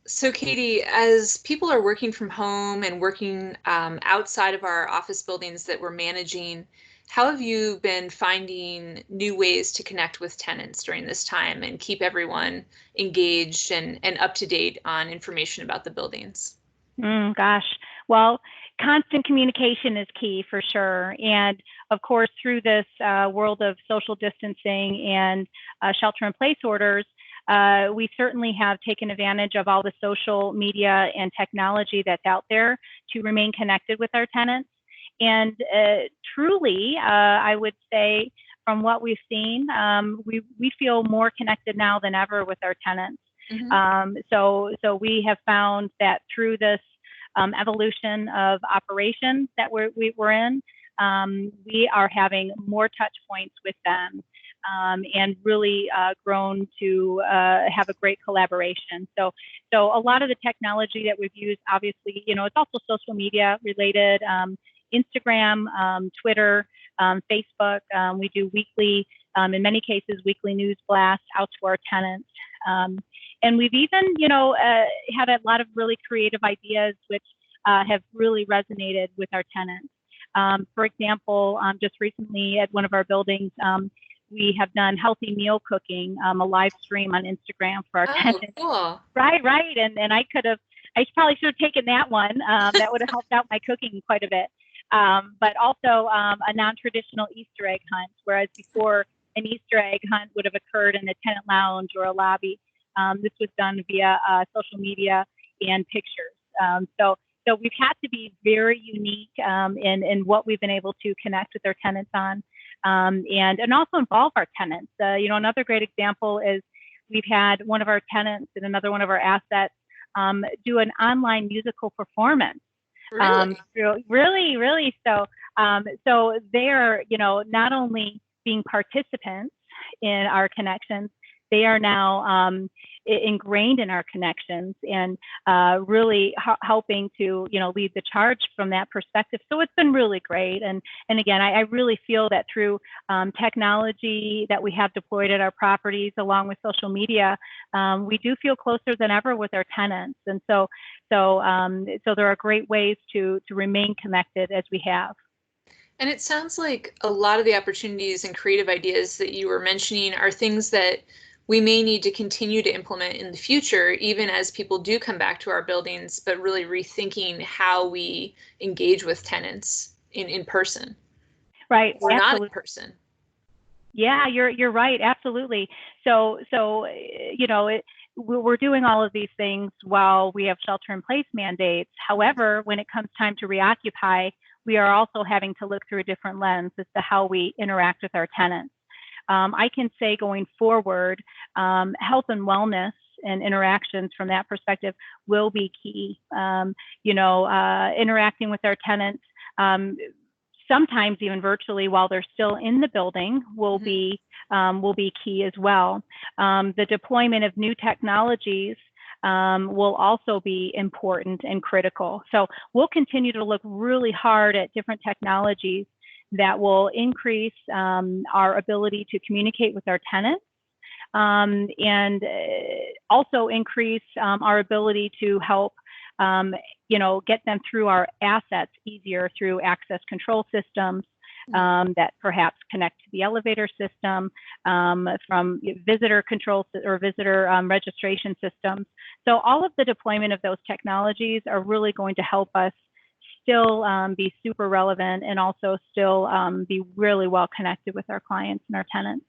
So, Katie, as people are working from home and working outside of our office buildings that we're managing, how have you been finding new ways to connect with tenants during this time and keep everyone engaged and up to date on information about the buildings? Gosh. Well, constant communication is key for sure. And of course, through this world of social distancing and shelter in place orders, we certainly have taken advantage of all the social media and technology that's out there to remain connected with our tenants. And truly, I would say, from what we've seen, we feel more connected now than ever with our tenants. Hmm. So we have found that through this evolution of operations that we're in, we are having more touch points with them, and really grown to have a great collaboration. So a lot of the technology that we've used, obviously, it's also social media related, Instagram, Twitter, Facebook. We do weekly, in many cases, weekly news blasts out to our tenants. And we've even, had a lot of really creative ideas which have really resonated with our tenants. For example, just recently at one of our buildings, we have done healthy meal cooking, a live stream on Instagram for our Oh, tenants. cool. Right. And I probably should have taken that one. That would have helped out my cooking quite a bit. But also a non-traditional Easter egg hunt, whereas before an Easter egg hunt would have occurred in a tenant lounge or a lobby. This was done via social media and pictures. So we've had to be very unique in what we've been able to connect with our tenants on, and also involve our tenants. Another great example is we've had one of our tenants in another one of our assets do an online musical performance. Really? Really, really. So they're, not only being participants in our connections, they are now ingrained in our connections and really helping to, lead the charge from that perspective. So it's been really great. And again, I really feel that through technology that we have deployed at our properties, along with social media, we do feel closer than ever with our tenants. And so there are great ways to remain connected as we have. And it sounds like a lot of the opportunities and creative ideas that you were mentioning are things that we may need to continue to implement in the future, even as people do come back to our buildings, but really rethinking how we engage with tenants in person Right. or not in Absolutely. person. Yeah, you're right. Absolutely. So we're doing all of these things while we have shelter in place mandates. However, when it comes time to reoccupy, we are also having to look through a different lens as to how we interact with our tenants. I can say going forward, health and wellness and interactions from that perspective will be key. Interacting with our tenants, sometimes even virtually while they're still in the building Mhm. will be key as well. The deployment of new technologies will also be important and critical. So we'll continue to look really hard at different technologies that will increase our ability to communicate with our tenants, and also increase our ability to help get them through our assets easier through access control systems that perhaps connect to the elevator system, from visitor control or visitor registration systems. So all of the deployment of those technologies are really going to help us still be super relevant and also still be really well connected with our clients and our tenants.